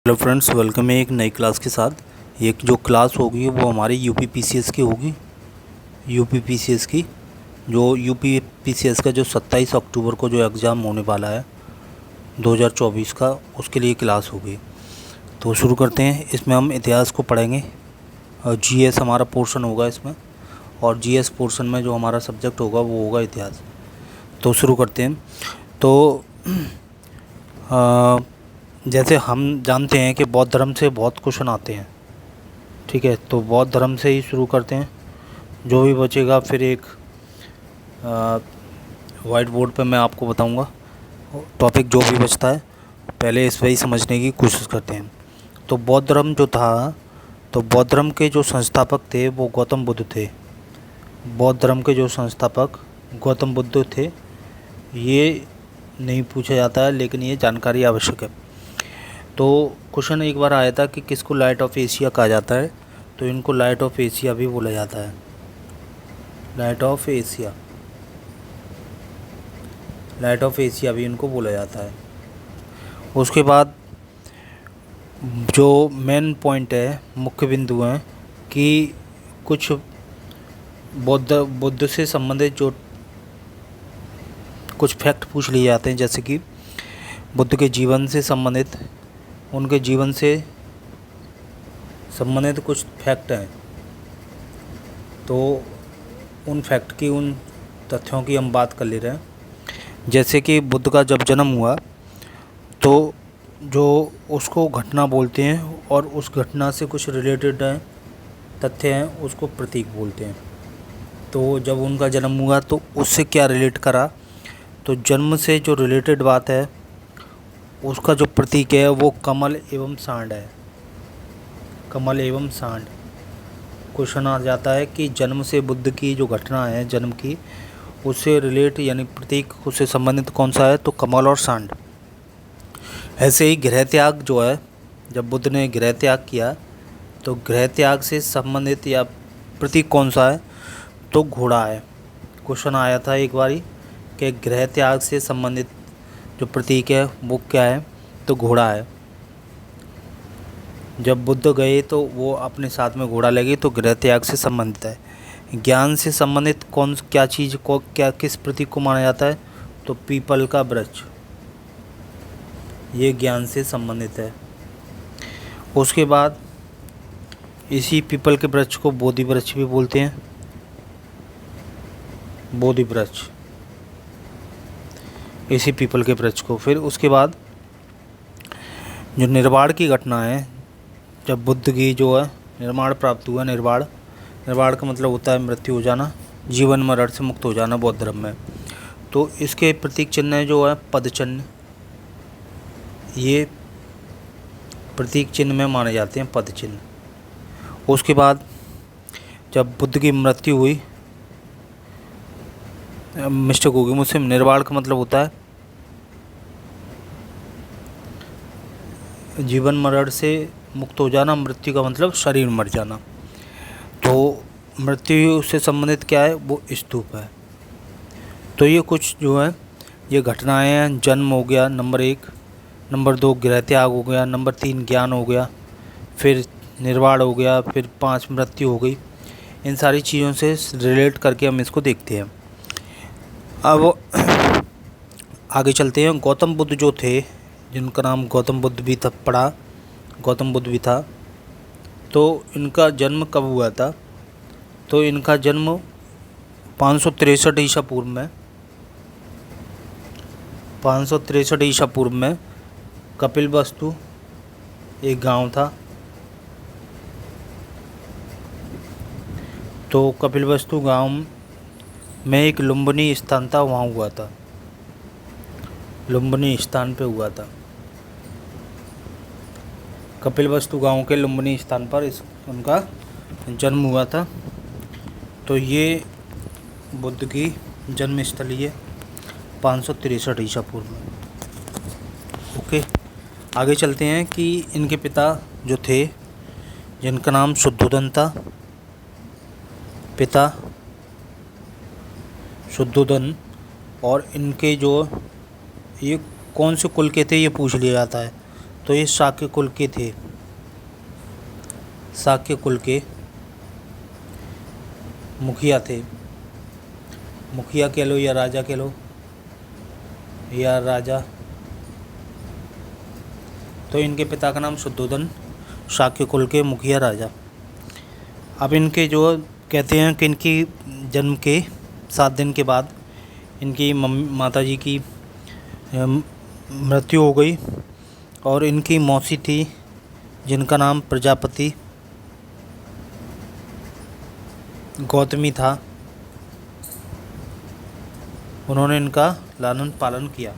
Hello friends, welcome है एक नई क्लास के साथ। एक जो क्लास होगी वो हमारी यूपी पीसीएस की होगी। यूपी पीसीएस की जो यूपी पीसीएस का जो 27 अक्टूबर को जो एग्ज़ाम होने वाला है 2024 का, उसके लिए क्लास होगी। तो शुरू करते हैं। इसमें हम इतिहास को पढ़ेंगे और जीएस हमारा पोर्शन होगा इसमें, और जीएस पोर्शन में जो हमारा सब्जेक्ट होगा वो होगा इतिहास। तो शुरू करते हैं। तो जैसे हम जानते हैं कि बौद्ध धर्म से बहुत क्वेश्चन आते हैं, ठीक है। तो बौद्ध धर्म से ही शुरू करते हैं। जो भी बचेगा फिर एक वाइट बोर्ड पे मैं आपको बताऊंगा टॉपिक जो भी बचता है। पहले इस वही समझने की कोशिश करते हैं। तो बौद्ध धर्म जो था, तो बौद्ध धर्म के जो संस्थापक थे वो गौतम बुद्ध थे। बौद्ध धर्म के जो संस्थापक गौतम बुद्ध थे, ये नहीं पूछा जाता है लेकिन ये जानकारी आवश्यक है। तो क्वेश्चन एक बार आया था कि किसको लाइट ऑफ एशिया कहा जाता है, तो इनको लाइट ऑफ एशिया भी बोला जाता है। Light of Asia, light of Asia भी इनको बोला जाता है। उसके बाद जो मेन पॉइंट है, मुख्य बिंदु हैं कि कुछ बुद्ध से संबंधित जो कुछ फैक्ट पूछ लिए जाते हैं, जैसे कि बुद्ध के जीवन से संबंधित, उनके जीवन से संबंधित कुछ फैक्ट हैं। तो उन फैक्ट की, उन तथ्यों की हम बात कर ले रहे हैं। जैसे कि बुद्ध का जब जन्म हुआ तो जो उसको घटना बोलते हैं और उस घटना से कुछ रिलेटेड हैं, तथ्य हैं, उसको प्रतीक बोलते हैं। तो जब उनका जन्म हुआ तो उससे क्या रिलेट करा, तो जन्म से जो रिलेटेड बात है उसका जो प्रतीक है वो कमल एवं सांड है। कमल एवं सांड। क्वेश्चन आ जाता है कि जन्म से बुद्ध की जो घटना है जन्म की, उससे रिलेट यानी प्रतीक उससे संबंधित कौन सा है, तो कमल और सांड। ऐसे ही गृह त्याग जो है, जब बुद्ध ने गृह त्याग किया तो गृह त्याग से संबंधित या प्रतीक कौन सा है, तो घोड़ा है। क्वेश्चन आया था एक बारी कि गृह त्याग से संबंधित जो प्रतीक है वो क्या है, तो घोड़ा है। जब बुद्ध गए तो वो अपने साथ में घोड़ा ले गए, तो गृह त्याग से संबंधित है। ज्ञान से संबंधित कौन क्या चीज़ को, क्या किस प्रतीक को माना जाता है, तो पीपल का वृक्ष, ये ज्ञान से संबंधित है। उसके बाद इसी पीपल के वृक्ष को बोधि वृक्ष भी बोलते हैं। बोधि वृक्ष, इसी पीपल के वृक्ष को। फिर उसके बाद जो निर्वाण की घटना है, जब बुद्ध की जो है निर्वाण प्राप्त हुआ, निर्वाण, निर्वाण का मतलब होता है मृत्यु हो जाना, जीवन मरण से मुक्त हो जाना बौद्ध धर्म में। तो इसके प्रतीक चिन्ह जो है पद चिन्ह, ये प्रतीक चिन्ह में माने जाते हैं, पद चिन्ह। उसके बाद जब बुद्ध की मृत्यु हुई, मिस्टेक होगी मुझसे, निर्वाण का मतलब होता है जीवन मरण से मुक्त हो जाना, मृत्यु का मतलब शरीर मर जाना। तो मृत्यु से संबंधित क्या है, वो स्तूप है। तो ये कुछ जो है ये घटनाएं हैं। जन्म हो गया नंबर 1, नंबर 2 गृह त्याग हो गया, नंबर 3 ज्ञान हो गया, फिर निर्वाण हो गया, फिर 5 मृत्यु हो गई। इन सारी चीज़ों से रिलेट करके हम इसको देखते हैं। अब आगे चलते हैं। गौतम बुद्ध जो थे, जिनका नाम गौतम बुद्ध भी था, पढ़ा गौतम बुद्ध भी था, तो इनका जन्म कब हुआ था, तो इनका जन्म 563 ईसा पूर्व में, 563 ईसा पूर्व में कपिलवस्तु एक गांव था। तो कपिलवस्तु गांव में एक लुम्बिनी स्थान था, वहाँ हुआ था। लुम्बिनी स्थान पे हुआ था। कपिलवस्तु गांव के लुम्बिनी स्थान पर उनका जन्म हुआ था। तो ये बुद्ध की जन्म स्थली है 563 ईसा पूर्व में। ओके, आगे चलते हैं कि इनके पिता जो थे, जिनका नाम शुद्धोधन था, पिता शुद्धोधन, और इनके जो ये कौन से कुल के थे ये पूछ लिया जाता है। तो ये शाक्य कुल के थे, शाक्य कुल के मुखिया थे। मुखिया कह लो या राजा कह लो, या राजा। तो इनके पिता का नाम शुद्धोधन, शाक्य कुल के मुखिया राजा। अब इनके जो कहते हैं कि इनकी जन्म के 7 दिन के बाद इनकी माता जी की मृत्यु हो गई, और इनकी मौसी थी जिनका नाम प्रजापति गौतमी था, उन्होंने इनका लालन पालन किया।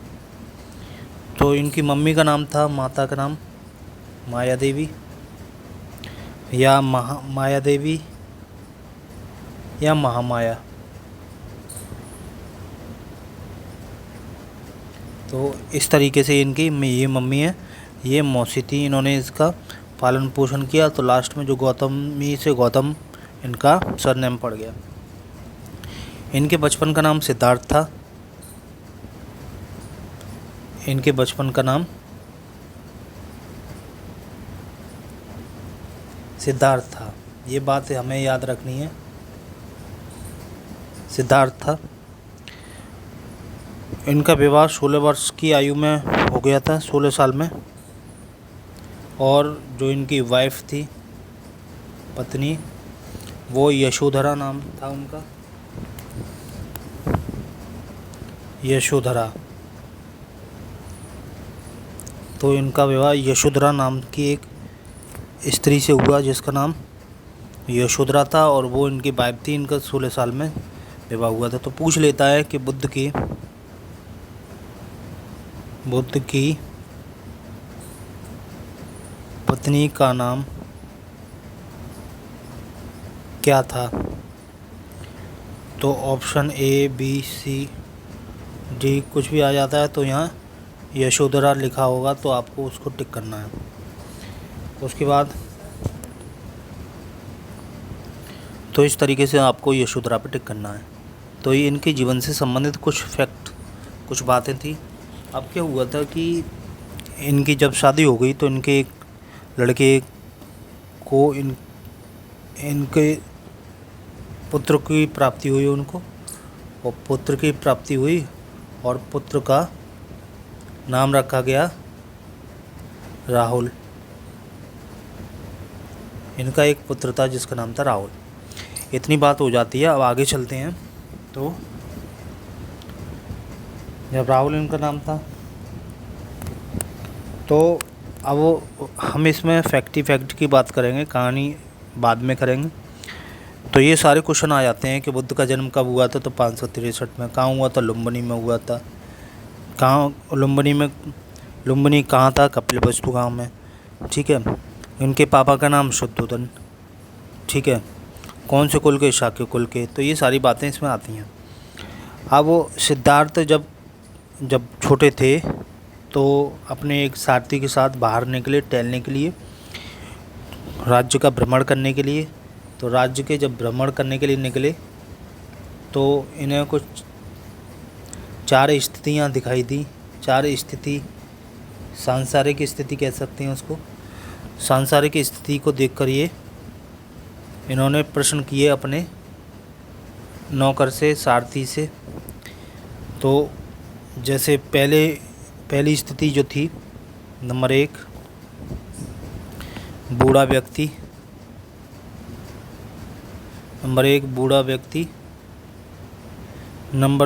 तो इनकी मम्मी का नाम था, माता का नाम माया देवी या माया देवी या महामाया। तो इस तरीके से इनकी ये मम्मी है, ये मौसी थी, इन्होंने इसका पालन पोषण किया। तो लास्ट में जो गौतमी से गौतम इनका सरनेम पड़ गया। इनके बचपन का नाम सिद्धार्थ था, इनके बचपन का नाम सिद्धार्थ था, ये बात हमें याद रखनी है, सिद्धार्थ था। इनका विवाह 16 वर्ष की आयु में हो गया था, 16 साल में। और जो इनकी वाइफ थी, पत्नी, वो यशोधरा नाम था उनका, यशोधरा। तो इनका विवाह यशोधरा नाम की एक स्त्री से हुआ जिसका नाम यशोधरा था, और वो इनकी वाइफ थी। इनका 16 साल में विवाह हुआ था। तो पूछ लेता है कि बुद्ध की पत्नी का नाम क्या था। तो option A, B, C, D कुछ भी आ जाता है, तो यहाँ यशोधरा लिखा होगा, तो आपको उसको टिक करना है। उसके बाद तो इस तरीके से आपको यशोधरा पे टिक करना है। तो ये इनके जीवन से संबंधित कुछ फैक्ट, कुछ बातें थी। अब क्या हुआ था कि इनकी जब शादी हो गई तो इनके एक लड़के को इनके पुत्र की प्राप्ति हुई उनको, और पुत्र की प्राप्ति हुई और पुत्र का नाम रखा गया राहुल। इनका एक पुत्र था जिसका नाम था राहुल। इतनी बात हो जाती है। अब आगे चलते हैं। तो जब राहुल इनका नाम था, तो अब हम इसमें फैक्ट की बात करेंगे, कहानी बाद में करेंगे। तो ये सारे क्वेश्चन आ जाते हैं कि बुद्ध का जन्म कब हुआ था। तो 563 में। कहाँ हुआ था? लुम्बिनी में हुआ था। कहाँ लुम्बिनी कहाँ था? कपिलवस्तु गांव में। ठीक है। इनके पापा का नाम शुद्धोधन। ठीक है। कौन से कुल के? शाक्य कुल के। तो ये सारी बातें इसमें आती हैं। अब वो सिद्धार्थ जब छोटे थे तो अपने एक सारथी के साथ बाहर निकले टहलने के लिए, राज्य का भ्रमण करने के लिए। तो राज्य के जब भ्रमण करने के लिए निकले तो इन्हें कुछ 4 स्थितियाँ दिखाई दी। 4 स्थिति, सांसारिक स्थिति कह सकते हैं उसको। सांसारिक स्थिति को देखकर ये इन्होंने प्रश्न किए अपने नौकर से, सारथी से। तो जैसे पहली स्थिति जो थी, नंबर 1 बूढ़ा व्यक्ति, नंबर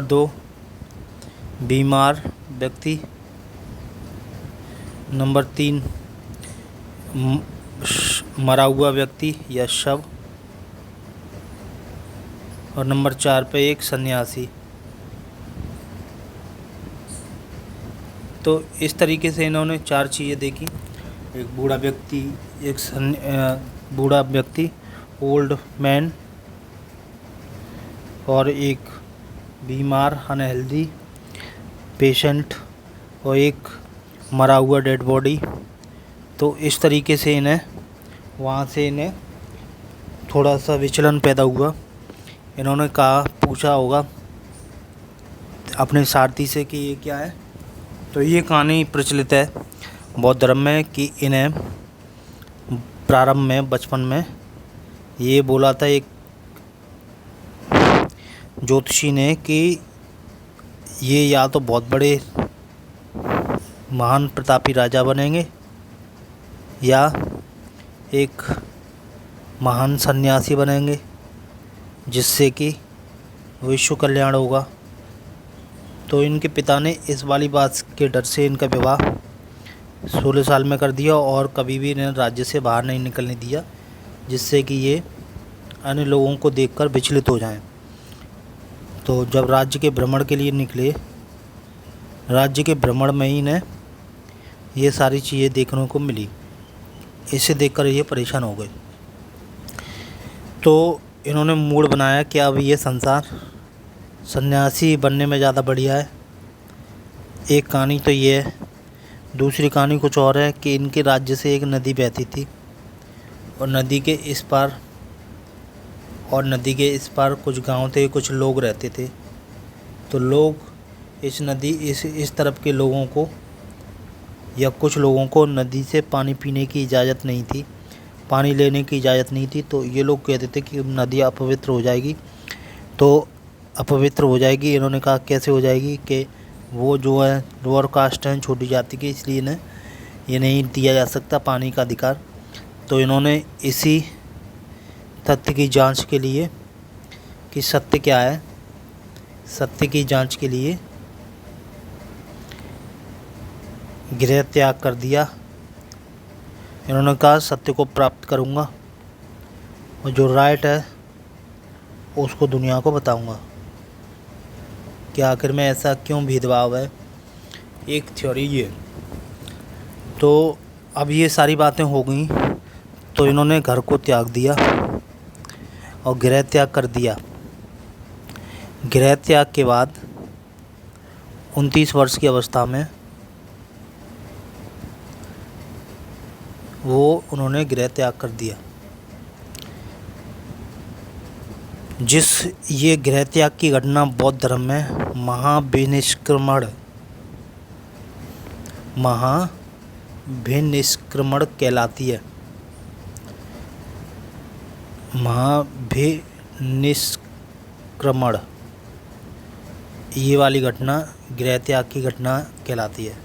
2 बीमार व्यक्ति, नंबर 3 मरा हुआ व्यक्ति या शव, और नंबर 4 पे एक सन्यासी। तो इस तरीके से इन्होंने 4 चीज़ें देखी। एक बूढ़ा व्यक्ति, ओल्ड मैन, और एक बीमार अनहेल्दी पेशेंट, और एक मरा हुआ डेड बॉडी। तो इस तरीके से वहाँ से इन्हें थोड़ा सा विचलन पैदा हुआ। इन्होंने पूछा होगा अपने सारथी से कि ये क्या है। तो ये कहानी प्रचलित है। बौद्ध धर्म में कि इन्हें प्रारंभ में बचपन में ये बोला था एक ज्योतिषी ने कि ये या तो बहुत बड़े महान प्रतापी राजा बनेंगे या एक महान सन्यासी बनेंगे जिससे कि विश्व कल्याण होगा। तो इनके पिता ने इस वाली बात के डर से इनका विवाह 16 साल में कर दिया और कभी भी इन्हें राज्य से बाहर नहीं निकलने दिया, जिससे कि ये अन्य लोगों को देखकर विचलित हो जाएं। तो जब राज्य के भ्रमण के लिए निकले, राज्य के भ्रमण में ही इन्हें ये सारी चीज़ें देखने को मिली। इसे देखकर ये परेशान हो गए। तो इन्होंने मूड बनाया कि अब ये संसार सन्यासी बनने में ज़्यादा बढ़िया है। एक कहानी तो ये है। दूसरी कहानी कुछ और है कि इनके राज्य से एक नदी बहती थी और नदी के इस पार कुछ गांव थे, कुछ लोग रहते थे। तो लोग इस तरफ के लोगों को या कुछ लोगों को नदी से पानी पीने की इजाज़त नहीं थी, पानी लेने की इजाज़त नहीं थी। तो ये लोग कहते थे कि नदी अपवित्र हो जाएगी। तो अपवित्र हो जाएगी, इन्होंने कहा कैसे हो जाएगी कि वो जो है लोअर कास्ट हैं, छोटी जाति के, इसलिए इन्हें ये नहीं दिया जा सकता पानी का अधिकार। तो इन्होंने इसी तथ्य की जांच के लिए कि सत्य क्या है, सत्य की जांच के लिए गृह त्याग कर दिया। इन्होंने कहा सत्य को प्राप्त करूंगा और जो राइट है उसको दुनिया को बताऊंगा कि आखिर में ऐसा क्यों भेदभाव है। एक थ्योरी ये। तो अब ये सारी बातें हो गई तो इन्होंने घर को त्याग दिया और गृह त्याग कर दिया। गृह त्याग के बाद 29 वर्ष की अवस्था में उन्होंने गृह त्याग कर दिया। ये गृह त्याग की घटना बौद्ध धर्म में महाभिनिष्क्रमण कहलाती है। महाभिनिष्क्रमण, ये वाली घटना गृह त्याग की घटना कहलाती है।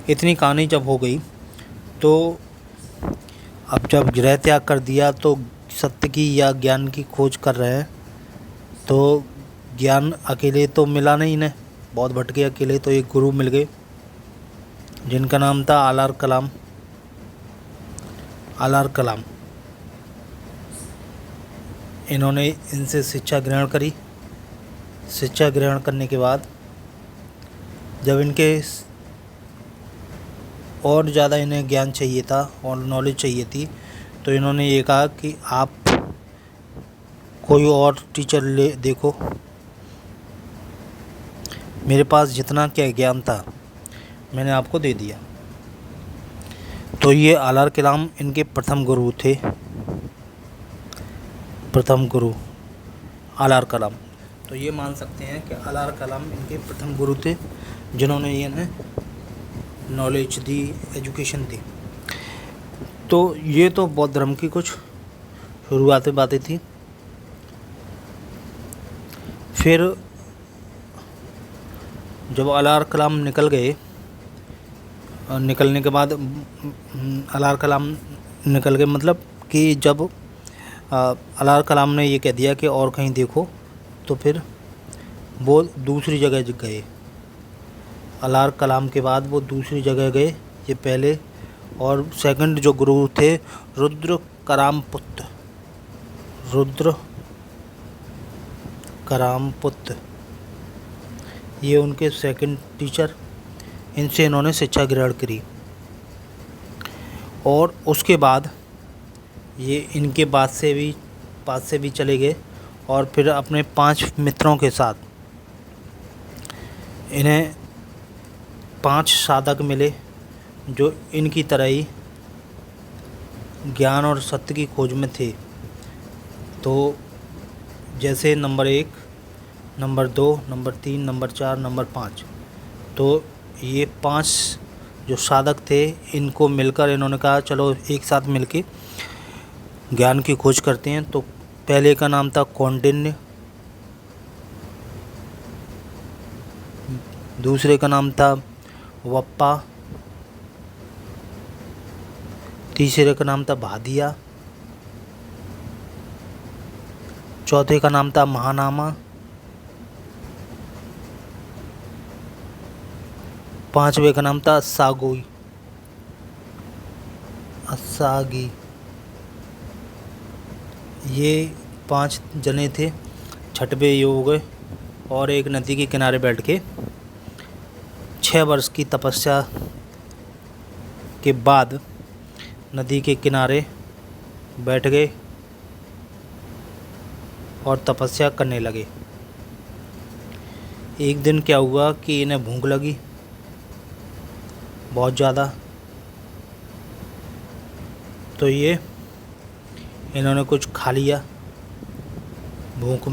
इतनी कहानी जब हो गई तो अब जब गृह त्याग कर दिया तो सत्य की या ज्ञान की खोज कर रहे हैं। तो ज्ञान अकेले तो मिला नहीं इन्हें, बहुत भटके अकेले। तो एक गुरु मिल गए जिनका नाम था आलार कलाम। इन्होंने इनसे शिक्षा ग्रहण करी। शिक्षा ग्रहण करने के बाद जब इनके और ज़्यादा इन्हें ज्ञान चाहिए था और नॉलेज चाहिए थी, तो इन्होंने ये कहा कि आप कोई और टीचर ले देखो, मेरे पास जितना क्या ज्ञान था मैंने आपको दे दिया। तो ये आलार कलाम इनके प्रथम गुरु थे, प्रथम गुरु आलार कलाम। तो ये मान सकते हैं कि आलार कलाम इनके प्रथम गुरु थे जिन्होंने इन्हें नॉलेज दी, एजुकेशन दी। तो ये तो बौद्ध धर्म की कुछ शुरुआती बातें थी। फिर जब आलार कलाम निकल गए, निकलने के बाद आलार कलाम निकल गए मतलब कि जब आलार कलाम ने ये कह दिया कि और कहीं देखो, तो फिर वो दूसरी जगह गए। आलार कलाम के बाद वो दूसरी जगह गए। ये पहले और सेकंड जो गुरु थे रुद्र करामपुत्र, ये उनके सेकंड टीचर। इनसे इन्होंने शिक्षा ग्रहण करी और उसके बाद ये इनके पास से भी चले गए और फिर अपने 5 मित्रों के साथ इन्हें 5 साधक मिले जो इनकी तरह ही ज्ञान और सत्य की खोज में थे। तो जैसे number 1, number 2, number 3, number 4, number 5 तो ये 5 जो साधक थे, इनको मिलकर इन्होंने कहा चलो एक साथ मिलके ज्ञान की खोज करते हैं। तो पहले का नाम था कौंडिन्य, दूसरे का नाम था वप्पा, तीसरे का नाम था भादिया, चौथे का नाम था महानामा, पांचवे का नाम था असागी। ये 5 जने थे। छठवें ये हो गए और एक नदी के किनारे बैठ के 6 वर्ष की तपस्या के बाद नदी के किनारे बैठ गए और तपस्या करने लगे। एक दिन क्या हुआ कि इन्हें भूख लगी बहुत ज़्यादा। तो इन्होंने कुछ खा लिया भूख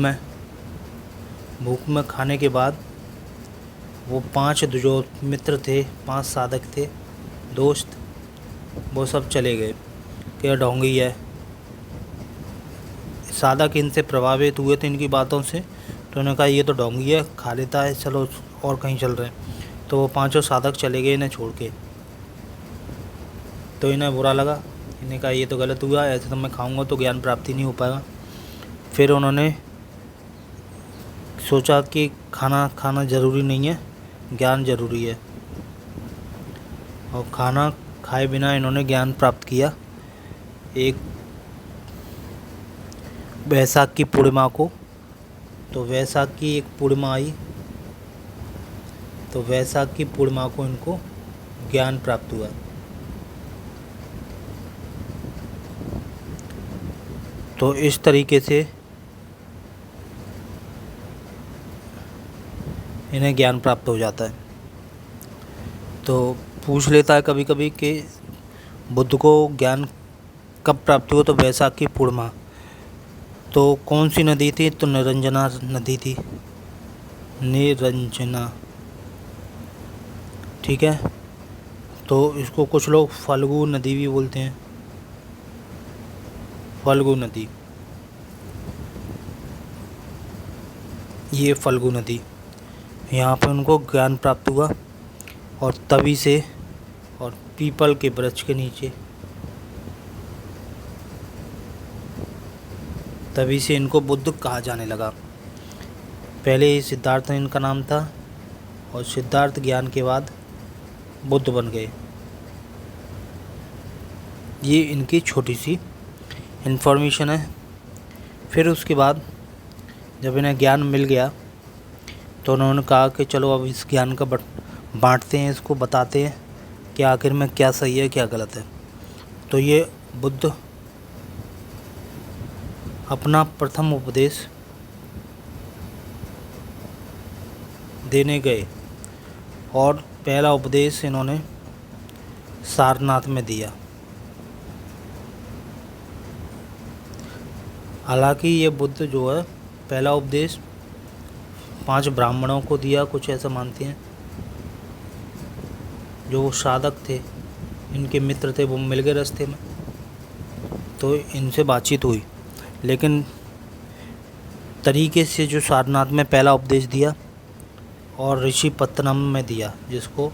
में खाने के बाद वो 5 जो मित्र थे, 5 साधक थे, दोस्त, वो सब चले गए कि ढोंगी है। साधक इनसे प्रभावित हुए थे इनकी बातों से, तो उन्होंने कहा ये तो ढोंगी है, खा लेता है, चलो और कहीं चल रहे हैं। तो वो 5 साधक चले गए इन्हें छोड़ के। तो इन्हें बुरा लगा, इन्हें कहा ये तो गलत हुआ, ऐसे तो मैं खाऊंगा तो ज्ञान प्राप्ति नहीं हो पाएगा। फिर उन्होंने सोचा कि खाना ज़रूरी नहीं है, ज्ञान ज़रूरी है, और खाना खाए बिना इन्होंने ज्ञान प्राप्त किया। एक वैशाख की पूर्णिमा को, तो वैशाख की एक पूर्णिमा आई, तो वैशाख की पूर्णिमा को इनको ज्ञान प्राप्त हुआ। तो इस तरीके से इन्हें ज्ञान प्राप्त हो जाता है। तो पूछ लेता है कभी कभी कि बुद्ध को ज्ञान कब प्राप्त हुआ, तो वैशाख की पूर्णिमा। तो कौन सी नदी थी, तो निरंजना नदी थी, निरंजना, ठीक है। तो इसको कुछ लोग फल्गु नदी भी बोलते हैं, फल्गु नदी, ये फल्गु नदी, यहाँ पे उनको ज्ञान प्राप्त हुआ। और तभी से, और पीपल के वृक्ष के नीचे, तभी से इनको बुद्ध कहा जाने लगा। पहले सिद्धार्थ इनका नाम था, और सिद्धार्थ ज्ञान के बाद बुद्ध बन गए। ये इनकी छोटी सी इन्फॉर्मेशन है। फिर उसके बाद जब इन्हें ज्ञान मिल गया, तो उन्होंने कहा कि चलो अब इस ज्ञान का बांटते हैं, इसको बताते हैं कि आखिर में क्या सही है क्या गलत है। तो ये बुद्ध अपना प्रथम उपदेश देने गए, और पहला उपदेश इन्होंने सारनाथ में दिया। हालांकि ये बुद्ध जो है पहला उपदेश 5 ब्राह्मणों को दिया, कुछ ऐसा मानते हैं। जो वो साधक थे, इनके मित्र थे, वो मिल गए रास्ते में, तो इनसे बातचीत हुई। लेकिन तरीके से जो सारनाथ में पहला उपदेश दिया और ऋषिपत्तनम में दिया, जिसको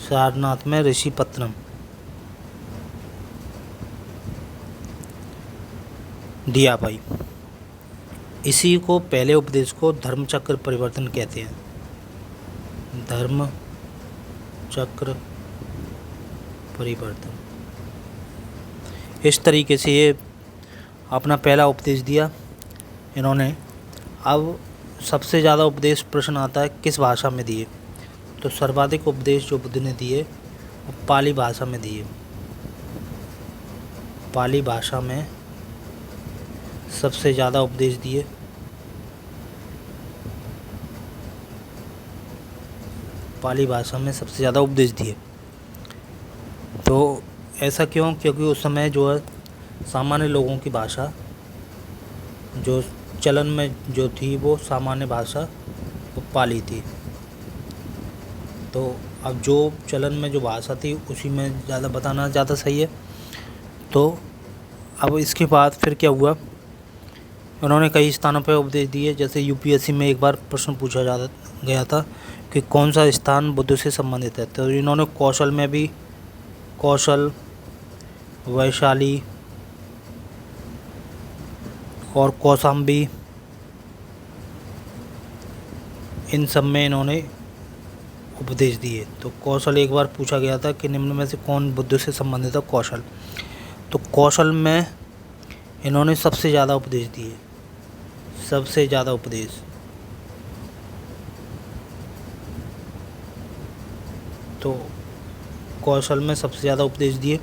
सारनाथ में ऋषिपत्तनम दिया भाई, इसी को पहले उपदेश को धर्म चक्र परिवर्तन कहते हैं। धर्म चक्र परिवर्तन, इस तरीके से ये अपना पहला उपदेश दिया इन्होंने। अब सबसे ज़्यादा उपदेश प्रश्न आता है किस भाषा में दिए, तो सर्वाधिक उपदेश जो बुद्ध ने दिए वो पाली भाषा में दिए। पाली भाषा में सबसे ज़्यादा उपदेश दिए। पाली भाषा में सबसे ज़्यादा उपदेश दिए। तो ऐसा क्यों? क्योंकि उस समय जो है सामान्य लोगों की भाषा जो चलन में जो थी, वो सामान्य भाषा वो पाली थी। तो अब जो चलन में जो भाषा थी उसी में ज़्यादा बताना ज़्यादा सही है। तो अब इसके बाद फिर क्या हुआ, उन्होंने कई स्थानों पर उपदेश दिए। जैसे यूपीएससी में एक बार प्रश्न पूछा गया था कि कौन सा स्थान बुद्ध से संबंधित है, तो इन्होंने कौशल में भी, कौशल, वैशाली और कौशाम्बी, इन सब में इन्होंने उपदेश दिए। तो कौशल एक बार पूछा गया था कि निम्न में से कौन बुद्ध से संबंधित है, कौशल। तो कौशल में इन्होंने सबसे ज़्यादा उपदेश दिए, सबसे ज़्यादा उपदेश। तो कौशल में सबसे ज़्यादा उपदेश दिए।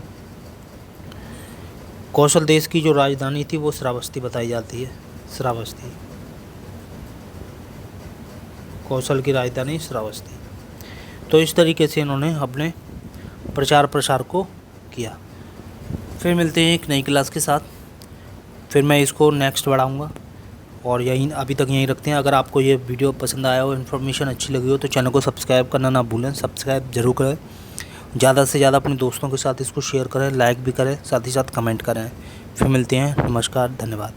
कौशल देश की जो राजधानी थी वो श्रावस्ती बताई जाती है, श्रावस्ती, कौशल की राजधानी श्रावस्ती। तो इस तरीके से इन्होंने अपने प्रचार प्रसार को किया। फिर मिलते हैं एक नई क्लास के साथ, फिर मैं इसको नेक्स्ट बढ़ाऊँगा और यहीं अभी तक यहीं रखते हैं। अगर आपको ये वीडियो पसंद आया हो, इन्फॉर्मेशन अच्छी लगी हो, तो चैनल को सब्सक्राइब करना ना भूलें। सब्सक्राइब ज़रूर करें, ज़्यादा से ज़्यादा अपने दोस्तों के साथ इसको शेयर करें, लाइक भी करें, साथ ही साथ कमेंट करें। फिर मिलते हैं, नमस्कार, धन्यवाद।